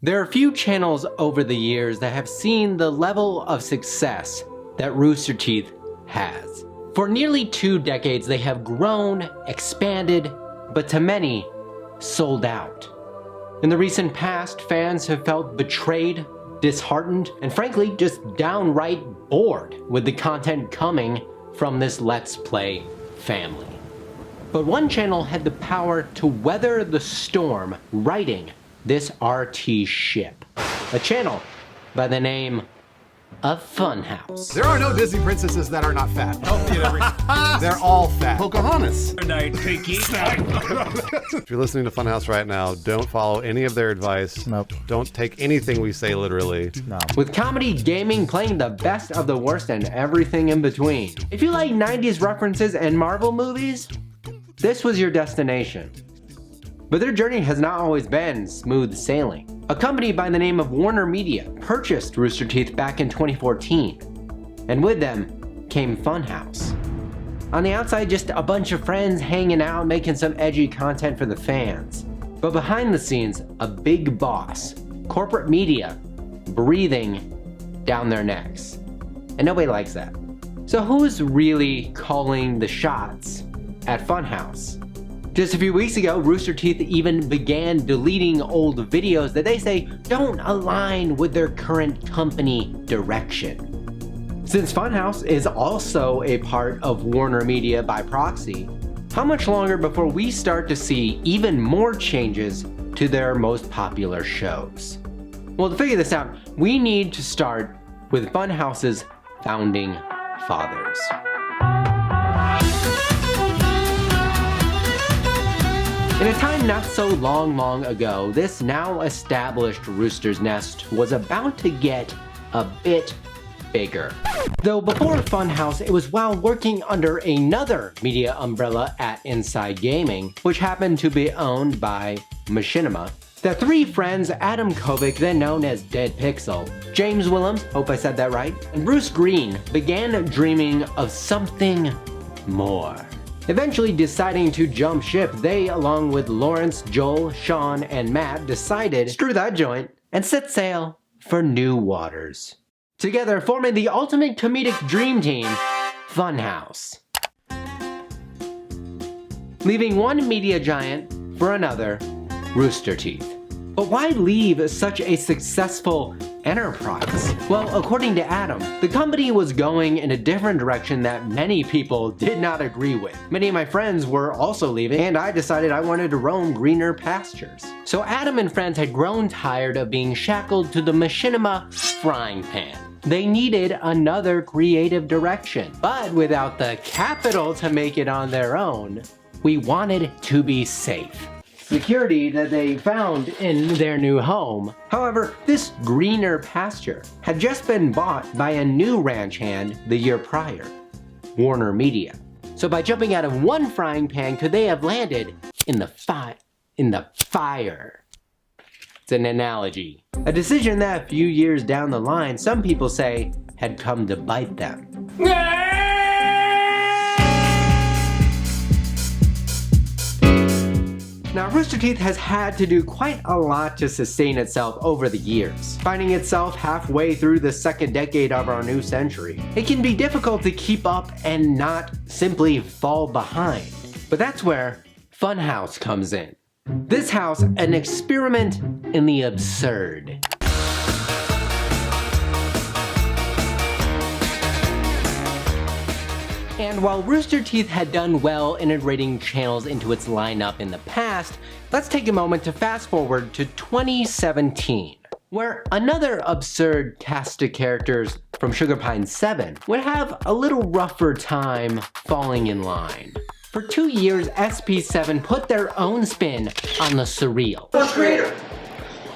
There are few channels over the years that have seen the level of success that Rooster Teeth has. For nearly 2 decades, they have grown, expanded, but to many, sold out. In the recent past, fans have felt betrayed, disheartened, and frankly, just downright bored with the content coming from this Let's Play family. But one channel had the power to weather the storm righting this RT ship. A channel by the name of Funhaus. There are no Disney princesses that are not fat. They're all fat. Pocahontas. Good night, Peake. If you're listening to Funhaus right now, don't follow any of their advice. Nope. Don't take anything we say literally. No. With comedy, gaming, playing the best of the worst, and everything in between. If you like 90s references and Marvel movies, this was your destination. But their journey has not always been smooth sailing. A company by the name of Warner Media purchased Rooster Teeth back in 2014, and with them came Funhaus. On the outside, just a bunch of friends hanging out, making some edgy content for the fans. But behind the scenes, a big boss, corporate media, breathing down their necks. And nobody likes that. So who's really calling the shots at Funhaus? Just a few weeks ago, Rooster Teeth even began deleting old videos that they say don't align with their current company direction. Since Funhaus is also a part of Warner Media by proxy, how much longer before we start to see even more changes to their most popular shows? Well, to figure this out, we need to start with Funhaus's founding fathers. In a time not so long ago, this now established Rooster's Nest was about to get a bit bigger. Though before Funhaus, it was while working under another media umbrella at Inside Gaming, which happened to be owned by Machinima, that 3 friends, Adam Kovic, then known as Dead Pixel, James Willems, hope I said that right, and Bruce Greene began dreaming of something more. Eventually deciding to jump ship, they, along with Lawrence, Joel, Sean, and Matt, decided, screw that joint, and set sail for new waters. Together forming the ultimate comedic dream team, Funhaus. Leaving one media giant for another, Rooster Teeth. But why leave such a successful enterprise? Well, according to Adam, the company was going in a different direction that many people did not agree with. Many of my friends were also leaving, and I decided I wanted to roam greener pastures. So Adam and friends had grown tired of being shackled to the Machinima frying pan. They needed another creative direction, but without the capital to make it on their own, we wanted to be safe. Security that they found in their new home. However, this greener pasture had just been bought by a new ranch hand the year prior, Warner Media. So by jumping out of one frying pan, could they have landed in the fire? It's an analogy. A decision that a few years down the line, some people say had come to bite them. Now, Rooster Teeth has had to do quite a lot to sustain itself over the years. Finding itself halfway through the 2nd decade of our new century, it can be difficult to keep up and not simply fall behind. But that's where Funhaus comes in. This house, an experiment in the absurd. And while Rooster Teeth had done well integrating channels into its lineup in the past, let's take a moment to fast forward to 2017, where another absurd cast of characters from Sugar Pine 7 would have a little rougher time falling in line. For 2 years, SP7 put their own spin on the surreal. First creator,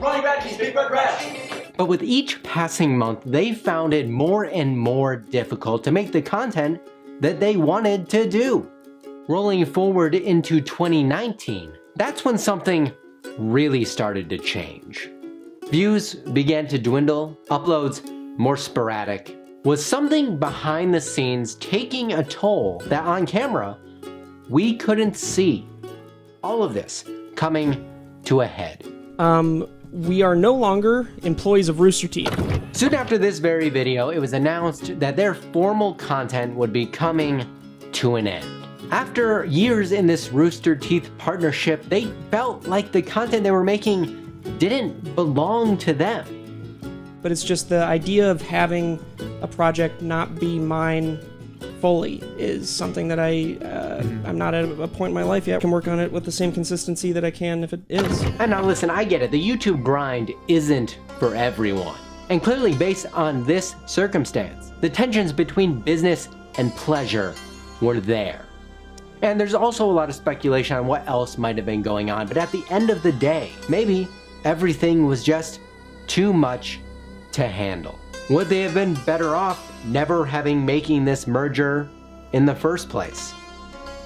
Ronnie Radke's Big Red Rat. But with each passing month, they found it more and more difficult to make the content that they wanted to do. Rolling forward into 2019, that's when something really started to change. Views began to dwindle, uploads more sporadic. Was something behind the scenes taking a toll that on camera we couldn't see? All of this coming to a head. we are no longer employees of Rooster Teeth. Soon after this very video, it was announced that their formal content would be coming to an end. After years in this Rooster Teeth partnership, they felt like the content they were making didn't belong to them. But it's just the idea of having a project not be mine fully is something that I'm not at a point in my life yet. I can work on it with the same consistency that I can if it is. And now listen, I get it. The YouTube grind isn't for everyone. And clearly based on this circumstance, the tensions between business and pleasure were there. And there's also a lot of speculation on what else might have been going on, but at the end of the day, maybe everything was just too much to handle. Would they have been better off never having making this merger in the first place?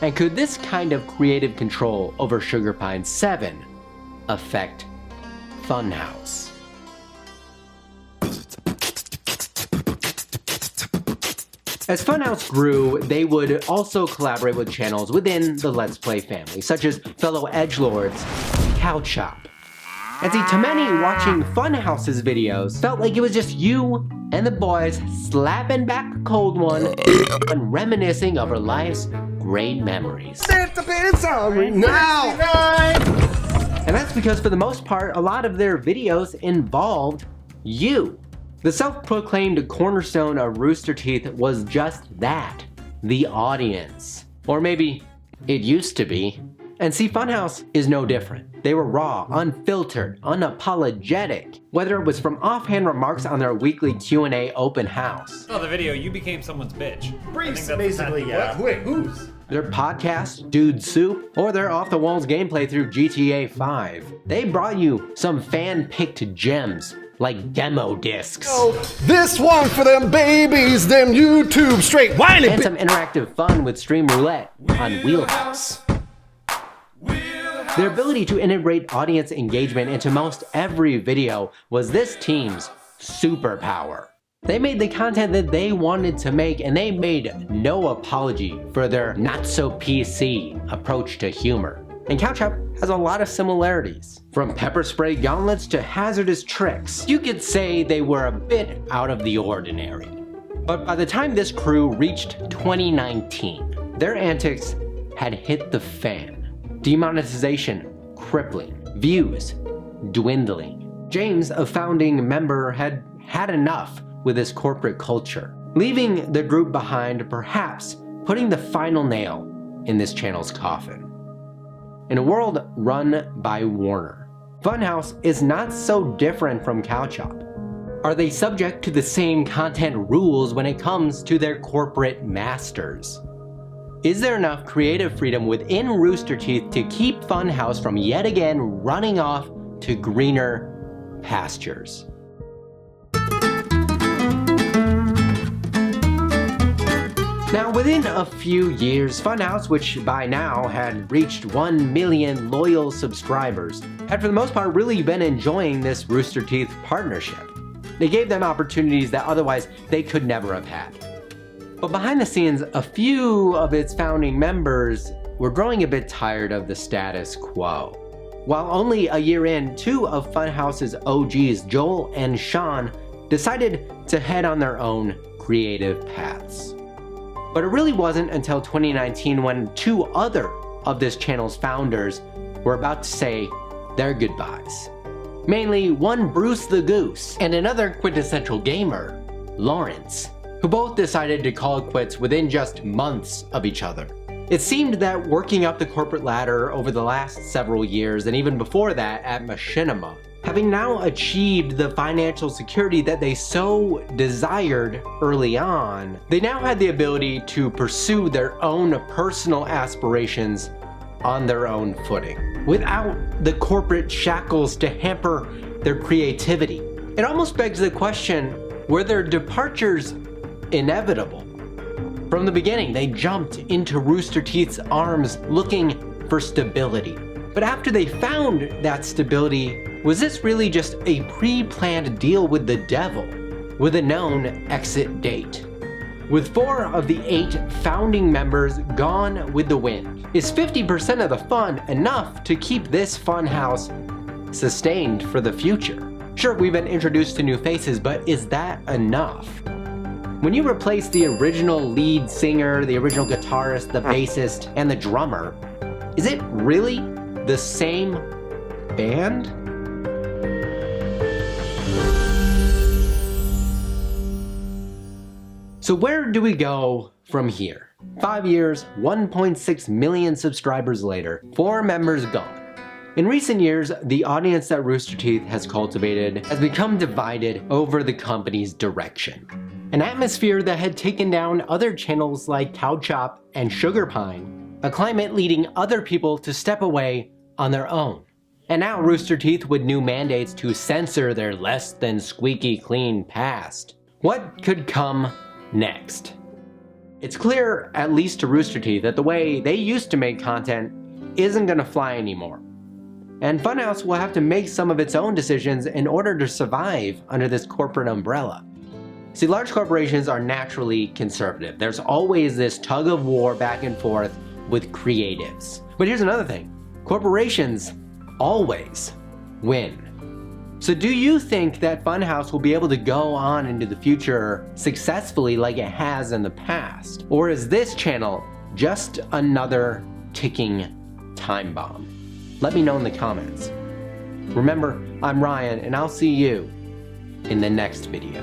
And could this kind of creative control over Sugar Pine 7 affect Funhaus? As Funhaus grew, they would also collaborate with channels within the Let's Play family, such as fellow edgelords Cow Chop. And see, to many, watching Funhaus's videos felt like it was just you and the boys slapping back a cold one and reminiscing over life's great memories. Santa Pants on me now! And that's because for the most part, a lot of their videos involved you. The self-proclaimed cornerstone of Rooster Teeth was just that, the audience. Or maybe it used to be. And see, Funhaus is no different. They were raw, unfiltered, unapologetic. Whether it was from offhand remarks on their weekly Q&A open house. Oh, the video, you became someone's bitch. Basically, yeah. Wait, whose? Their podcast, Dude Soup, or their off-the-walls gameplay through GTA 5. They brought you some fan-picked gems, like demo discs. Oh, this one for them babies, them YouTube straight whining. And some interactive fun with Stream Roulette on Wheelhouse. Their ability to integrate audience engagement into most every video was this team's superpower. They made the content that they wanted to make, and they made no apology for their not-so-PC approach to humor. And Cow Chop has a lot of similarities. From pepper spray gauntlets to hazardous tricks, you could say they were a bit out of the ordinary. But by the time this crew reached 2019, their antics had hit the fan. Demonetization crippling, views dwindling. James, a founding member, had had enough with this corporate culture, leaving the group behind, perhaps putting the final nail in this channel's coffin. In a world run by Warner, Funhaus is not so different from Cow Chop. Are they subject to the same content rules when it comes to their corporate masters? Is there enough creative freedom within Rooster Teeth to keep Funhaus from yet again running off to greener pastures? Now, within a few years, Funhaus, which by now had reached 1 million loyal subscribers, had for the most part really been enjoying this Rooster Teeth partnership. They gave them opportunities that otherwise they could never have had. But behind the scenes, a few of its founding members were growing a bit tired of the status quo. While only a year in, two of Funhaus's OGs, Joel and Sean, decided to head on their own creative paths. But it really wasn't until 2019 when two other of this channel's founders were about to say their goodbyes. Mainly one Bruce the Goose and another quintessential gamer, Lawrence, who both decided to call it quits within just months of each other. It seemed that working up the corporate ladder over the last several years, and even before that at Machinima, having now achieved the financial security that they so desired early on, they now had the ability to pursue their own personal aspirations on their own footing, without the corporate shackles to hamper their creativity. It almost begs the question, were their departures inevitable? From the beginning, they jumped into Rooster Teeth's arms looking for stability. But after they found that stability, was this really just a pre-planned deal with the devil, with a known exit date? With 4 of the 8 founding members gone with the wind, is 50% of the fun enough to keep this Funhaus sustained for the future. Sure, we've been introduced to new faces, but is that enough? When you replace the original lead singer, the original guitarist, the bassist, and the drummer, is it really the same band? So where do we go from here? 5 years, 1.6 million subscribers later, 4 members gone. In recent years, the audience that Rooster Teeth has cultivated has become divided over the company's direction. An atmosphere that had taken down other channels like Cow Chop and Sugar Pine, a climate leading other people to step away on their own. And now Rooster Teeth with new mandates to censor their less than squeaky clean past. What could come next? It's clear, at least to Rooster Teeth, that the way they used to make content isn't gonna fly anymore. And Funhaus will have to make some of its own decisions in order to survive under this corporate umbrella. See, large corporations are naturally conservative. There's always this tug of war back and forth with creatives. But here's another thing. Corporations always win. So do you think that Funhaus will be able to go on into the future successfully like it has in the past? Or is this channel just another ticking time bomb? Let me know in the comments. Remember, I'm Ryan, and I'll see you in the next video.